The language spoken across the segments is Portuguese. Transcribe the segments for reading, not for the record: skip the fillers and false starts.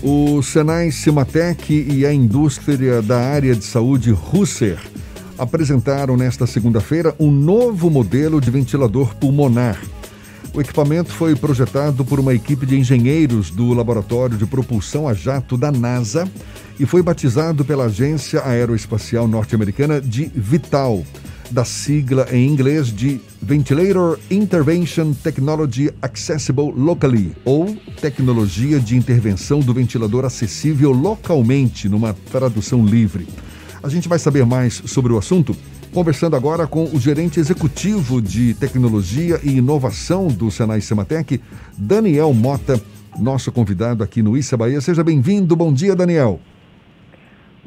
O Senai Cimatec e a indústria da área de saúde Russer apresentaram nesta segunda-feira um novo modelo de ventilador pulmonar. O equipamento foi projetado por uma equipe de engenheiros do Laboratório de Propulsão a Jato da NASA e foi batizado pela Agência Aeroespacial Norte-Americana de VITAL, da sigla em inglês de Ventilator Intervention Technology Accessible Locally, ou Tecnologia de Intervenção do Ventilador Acessível Localmente, numa tradução livre. A gente vai saber mais sobre o assunto conversando agora com o gerente executivo de tecnologia e inovação do Senai Cimatec, Daniel Mota, nosso convidado aqui no Issa Bahia. Seja bem-vindo. Bom dia, Daniel.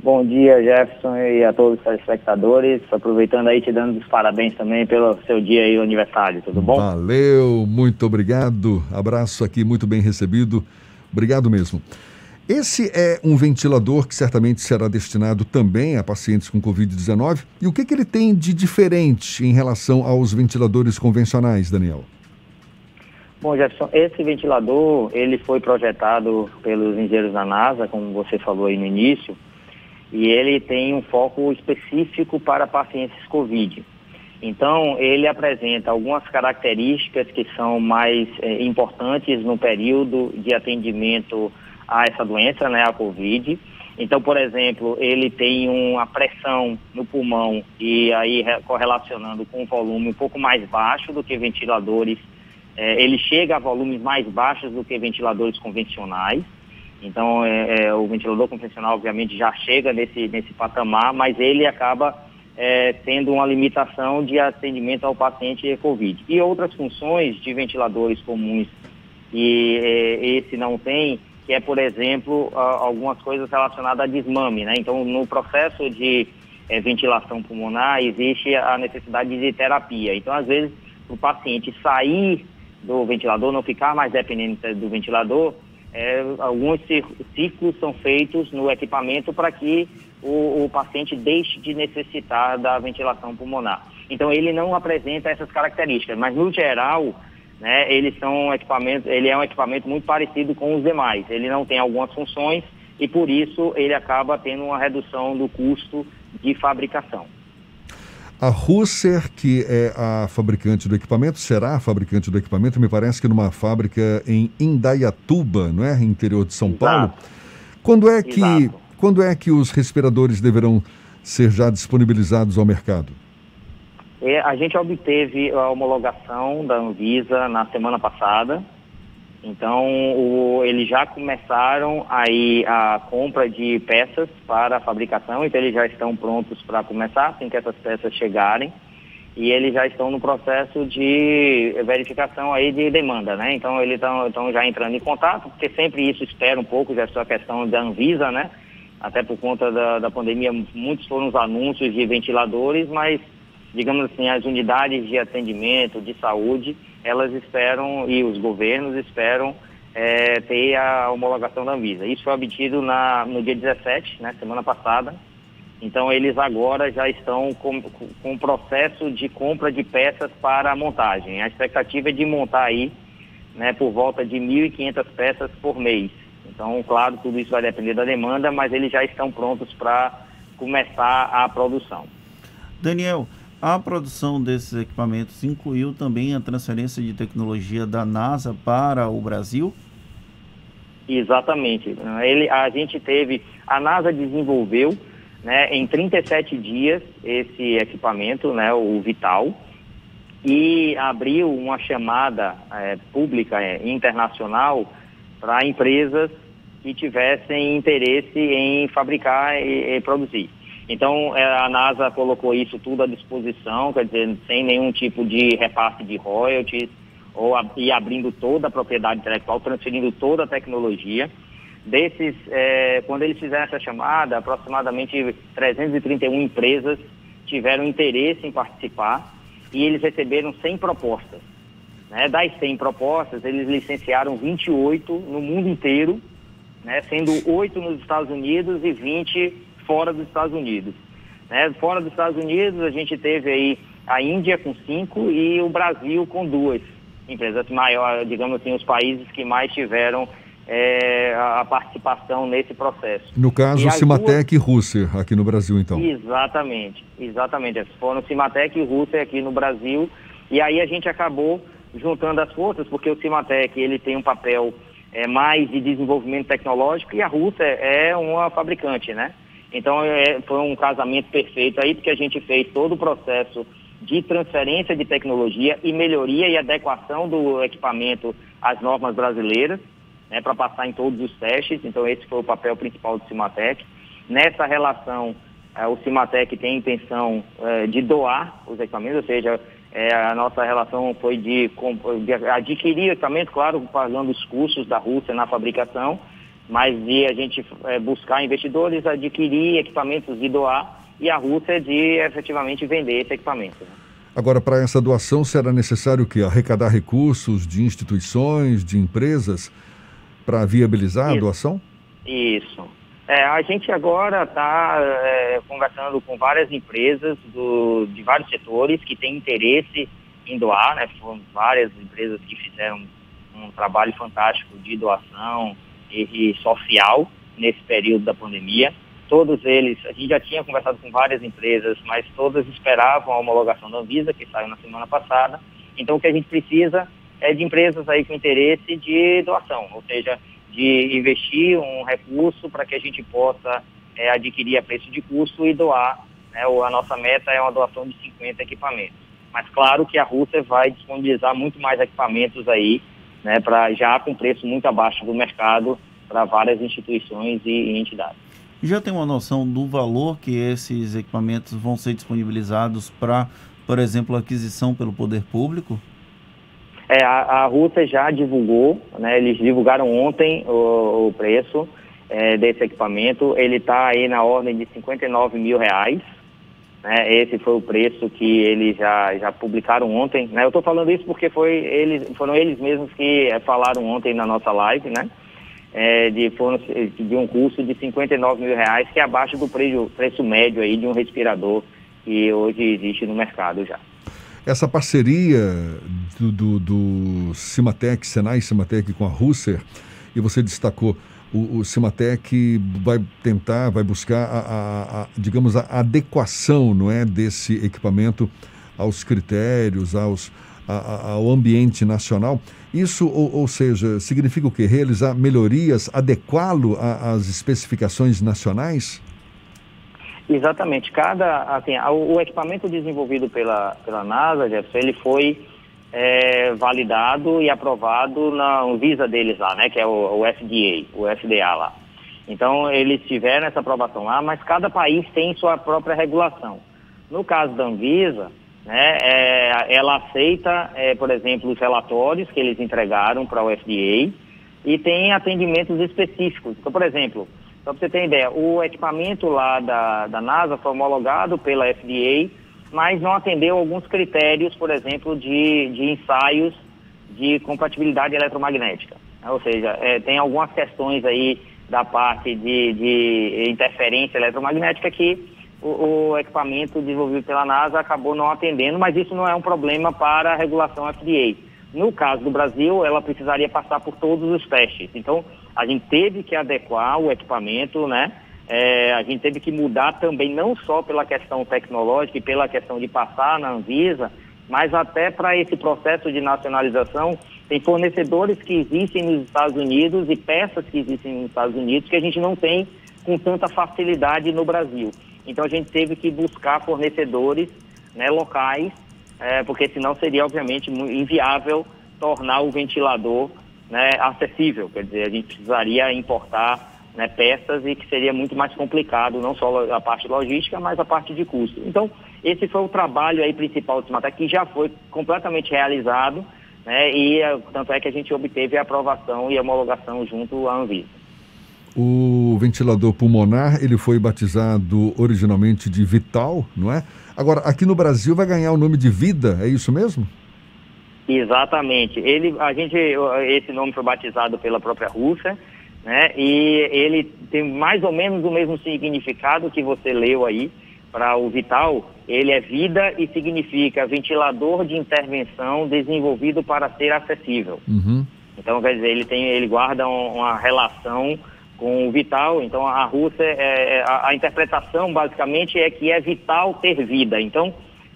Bom dia, Jefferson, e a todos os telespectadores. Aproveitando aí, te dando os parabéns também pelo seu dia aí, o aniversário. Tudo bom? Valeu, muito obrigado. Abraço aqui, muito bem recebido. Obrigado mesmo. Esse é um ventilador que certamente será destinado também a pacientes com Covid-19. E o que ele tem de diferente em relação aos ventiladores convencionais, Daniel? Bom, Jefferson, esse ventilador, ele foi projetado pelos engenheiros da NASA, como você falou aí no início, e ele tem um foco específico para pacientes COVID. Então, ele apresenta algumas características que são mais importantes no período de atendimento a essa doença, né, a COVID. Então, por exemplo, ele tem uma pressão no pulmão e aí correlacionando com um volume um pouco mais baixo do que ventiladores, ele chega a volumes mais baixos do que ventiladores convencionais. Então, o ventilador convencional, obviamente, já chega nesse patamar, mas ele acaba tendo uma limitação de atendimento ao paciente COVID. E outras funções de ventiladores comuns que esse não tem, que é, por exemplo, algumas coisas relacionadas a desmame, né? Então, no processo de ventilação pulmonar, existe a necessidade de terapia. Então, às vezes, o paciente sair do ventilador, não ficar mais dependente do ventilador, alguns ciclos são feitos no equipamento para que o paciente deixe de necessitar da ventilação pulmonar. Então, ele não apresenta essas características, mas, no geral, né, ele é um equipamento muito parecido com os demais. Ele não tem algumas funções e, por isso, ele acaba tendo uma redução do custo de fabricação. A Russer, que é a fabricante do equipamento, será a fabricante do equipamento, me parece que numa fábrica em Indaiatuba, não é? Interior de São Paulo. Quando é que os respiradores deverão ser já disponibilizados ao mercado? A gente obteve a homologação da Anvisa na semana passada. Então, eles já começaram aí a compra de peças para a fabricação, então eles já estão prontos para começar, assim que essas peças chegarem, e eles já estão no processo de verificação aí de demanda, né? Então, eles estão já entrando em contato, porque sempre isso espera um pouco, já é a questão da Anvisa, né? Até por conta da pandemia, muitos foram os anúncios de ventiladores, mas, digamos assim, as unidades de atendimento, de saúde, elas esperam, e os governos esperam ter a homologação da Anvisa. Isso foi obtido no dia 17, né, semana passada. Então, eles agora já estão com o processo de compra de peças para a montagem. A expectativa é de montar aí, né, por volta de 1.500 peças por mês. Então, claro, tudo isso vai depender da demanda, mas eles já estão prontos para começar a produção. Daniel, a produção desses equipamentos incluiu também a transferência de tecnologia da NASA para o Brasil? Exatamente. A NASA desenvolveu, né, em 37 dias esse equipamento, né, o Vital, e abriu uma chamada pública internacional para empresas que tivessem interesse em fabricar e produzir. Então, a NASA colocou isso tudo à disposição, quer dizer, sem nenhum tipo de repasse de royalties, e abrindo toda a propriedade intelectual, transferindo toda a tecnologia. Quando eles fizeram essa chamada, aproximadamente 331 empresas tiveram interesse em participar e eles receberam 100 propostas. Né? Das 100 propostas, eles licenciaram 28 no mundo inteiro, né? Sendo 8 nos Estados Unidos e 20 fora dos Estados Unidos. Né? Fora dos Estados Unidos, a gente teve aí a Índia com 5 e o Brasil com 2 empresas maiores, digamos assim, os países que mais tiveram a participação nesse processo. No caso, o Cimatec e Russer, aqui no Brasil, então. Exatamente. Foram Cimatec e Russer aqui no Brasil, e aí a gente acabou juntando as forças, porque o Cimatec ele tem um papel mais de desenvolvimento tecnológico e a Russer é uma fabricante, né? Então foi um casamento perfeito aí, porque a gente fez todo o processo de transferência de tecnologia e melhoria e adequação do equipamento às normas brasileiras, né, para passar em todos os testes. Então esse foi o papel principal do Cimatec. Nessa relação, o Cimatec tem a intenção de doar os equipamentos, ou seja, a nossa relação foi de adquirir equipamento, claro, pagando os custos da Rússia na fabricação, mas de a gente buscar investidores, adquirir equipamentos e doar, e a Rússia de efetivamente vender esse equipamento. Agora, para essa doação, será necessário o quê? Arrecadar recursos de instituições, de empresas, para viabilizar a doação? Isso. A gente agora está conversando com várias empresas de vários setores que têm interesse em doar, né? Foram várias empresas que fizeram um trabalho fantástico de doação e social nesse período da pandemia. Todos eles, a gente já tinha conversado com várias empresas, mas todas esperavam a homologação da Anvisa, que saiu na semana passada. Então o que a gente precisa é de empresas aí com interesse de doação, ou seja, de investir um recurso para que a gente possa adquirir a preço de custo e doar, né? A nossa meta é uma doação de 50 equipamentos. Mas claro que a Rússia vai disponibilizar muito mais equipamentos aí, né, já com preço muito abaixo do mercado para várias instituições e entidades. Já tem uma noção do valor que esses equipamentos vão ser disponibilizados para, por exemplo, aquisição pelo poder público? A Rússia já divulgou, né, eles divulgaram ontem o preço desse equipamento. Ele está aí na ordem de R$59 mil, né? Esse foi o preço que eles já publicaram ontem, né? Eu estou falando isso porque foram eles mesmos que falaram ontem na nossa live, né? De um custo de R$59 mil, que é abaixo do preço médio aí de um respirador que hoje existe no mercado já. Essa parceria do Cimatec, Senai Cimatec com a Russer, e você destacou, o Cimatec vai buscar digamos, a adequação, não é, desse equipamento aos critérios, ao ambiente nacional. Isso, ou seja, significa o quê? Realizar melhorias, adequá-lo às especificações nacionais? Exatamente. O equipamento desenvolvido pela NASA, Jefferson, ele foi validado e aprovado na Anvisa deles lá, né, que é o FDA lá. Então, eles tiveram essa aprovação lá, mas cada país tem sua própria regulação. No caso da Anvisa, né, ela aceita, por exemplo, os relatórios que eles entregaram para o FDA e tem atendimentos específicos. Então, por exemplo, só para você ter ideia, o equipamento lá da NASA foi homologado pela FDA, mas não atendeu alguns critérios, por exemplo, de ensaios de compatibilidade eletromagnética. Ou seja, tem algumas questões aí da parte de interferência eletromagnética que o equipamento desenvolvido pela NASA acabou não atendendo, mas isso não é um problema para a regulação FDA. No caso do Brasil, ela precisaria passar por todos os testes. Então, a gente teve que adequar o equipamento, né? A gente teve que mudar também, não só pela questão tecnológica e pela questão de passar na Anvisa, mas até para esse processo de nacionalização. Tem fornecedores que existem nos Estados Unidos e peças que existem nos Estados Unidos que a gente não tem com tanta facilidade no Brasil. Então, a gente teve que buscar fornecedores, né, locais, porque senão seria, obviamente, inviável tornar o ventilador, né, acessível. Quer dizer, a gente precisaria importar, né, peças e que seria muito mais complicado, não só a parte logística, mas a parte de custo. Então, esse foi o trabalho aí principal do Cimatec, que já foi completamente realizado, né, e tanto é que a gente obteve a aprovação e a homologação junto à Anvisa. O ventilador pulmonar, ele foi batizado originalmente de Vital, não é? Agora, aqui no Brasil vai ganhar o nome de Vida, é isso mesmo? Exatamente. Esse nome foi batizado pela própria Rússia, né? E ele tem mais ou menos o mesmo significado que você leu aí para o Vital. Ele é vida e significa ventilador de intervenção desenvolvido para ser acessível. Uhum. Então, quer dizer, ele guarda uma relação com o vital. Então, a Rússia, a interpretação basicamente é que é vital ter vida. Então,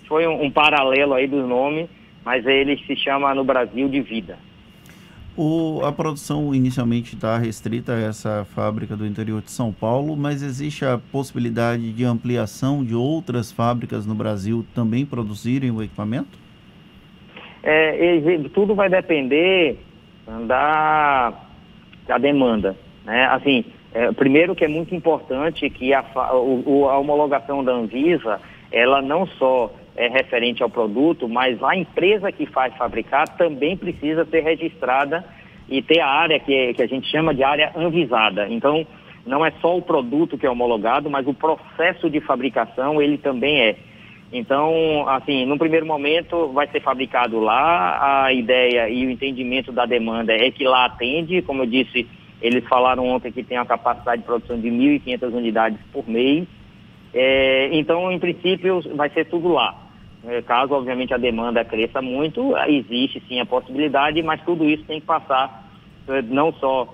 foi um paralelo aí dos nomes, mas ele se chama no Brasil de vida. A produção inicialmente está restrita a essa fábrica do interior de São Paulo, mas existe a possibilidade de ampliação de outras fábricas no Brasil também produzirem o equipamento? Tudo vai depender da demanda, né? Assim, primeiro que é muito importante que a homologação da Anvisa, ela não só é referente ao produto, mas a empresa que faz fabricar também precisa ser registrada e ter a área que a gente chama de área anvisada. Então, não é só o produto que é homologado, mas o processo de fabricação, ele também é. Então, assim, no primeiro momento vai ser fabricado lá, a ideia e o entendimento da demanda é que lá atende, como eu disse, eles falaram ontem que tem uma capacidade de produção de 1.500 unidades por mês. Então, em princípio, vai ser tudo lá. Caso, obviamente, a demanda cresça muito, existe sim a possibilidade, mas tudo isso tem que passar, não só,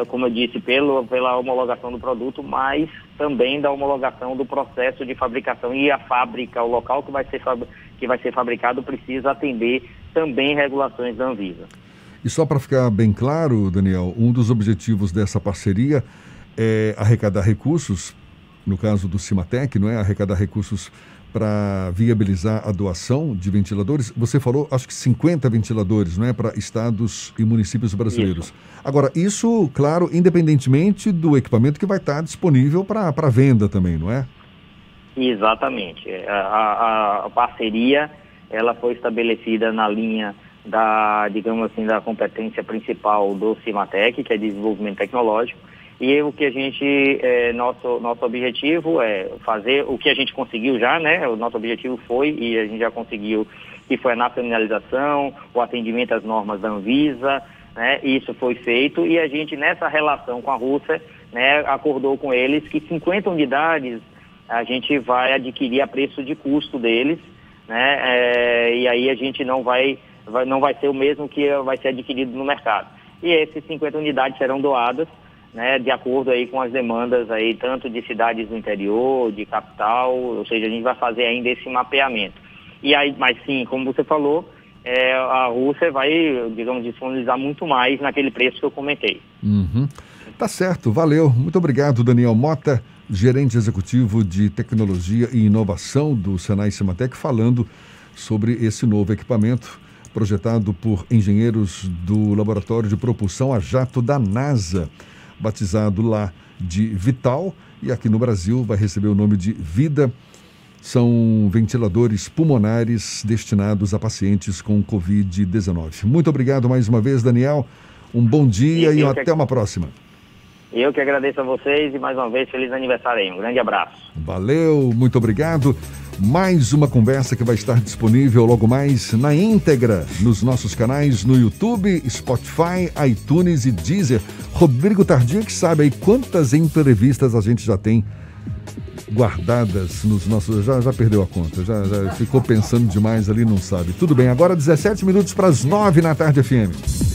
como eu disse, pela homologação do produto, mas também da homologação do processo de fabricação. E a fábrica, o local que vai ser fabricado, precisa atender também regulações da Anvisa. E só para ficar bem claro, Daniel, um dos objetivos dessa parceria é arrecadar recursos, no caso do Cimatec, não é? Arrecadar recursos para viabilizar a doação de ventiladores. Você falou, acho que 50 ventiladores, não é? Para estados e municípios brasileiros. Isso. Agora, isso, claro, independentemente do equipamento que vai estar disponível para venda também, não é? Exatamente. A parceria, ela foi estabelecida na linha digamos assim, da competência principal do Cimatec, que é desenvolvimento tecnológico. E o que a gente, nosso objetivo é fazer o que a gente conseguiu já, né? O nosso objetivo foi, e a gente já conseguiu, que foi a nacionalização, o atendimento às normas da Anvisa, né? Isso foi feito e a gente, nessa relação com a Rússia, né, acordou com eles que 50 unidades a gente vai adquirir a preço de custo deles, né? E aí a gente não vai ser o mesmo que vai ser adquirido no mercado. E essas 50 unidades serão doadas, né, de acordo aí com as demandas aí, tanto de cidades do interior, de capital, ou seja, a gente vai fazer ainda esse mapeamento. E aí, mas sim, como você falou, a Rússia vai, digamos, disponibilizar muito mais naquele preço que eu comentei. Uhum. Tá certo, valeu. Muito obrigado, Daniel Mota, gerente executivo de tecnologia e inovação do Senai Cimatec, falando sobre esse novo equipamento projetado por engenheiros do Laboratório de Propulsão a Jato da NASA, batizado lá de Vital, e aqui no Brasil vai receber o nome de Vida. São ventiladores pulmonares destinados a pacientes com Covid-19. Muito obrigado mais uma vez, Daniel. Um bom dia e até uma próxima. Eu que agradeço a vocês e mais uma vez feliz aniversário aí. Um grande abraço. Valeu, muito obrigado. Mais uma conversa que vai estar disponível logo mais na íntegra nos nossos canais no YouTube, Spotify, iTunes e Deezer. Rodrigo Tardia que sabe aí quantas entrevistas a gente já tem guardadas nos nossos... Já perdeu a conta, já ficou pensando demais ali, não sabe. Tudo bem, agora 17 minutos para as 9 na tarde FM.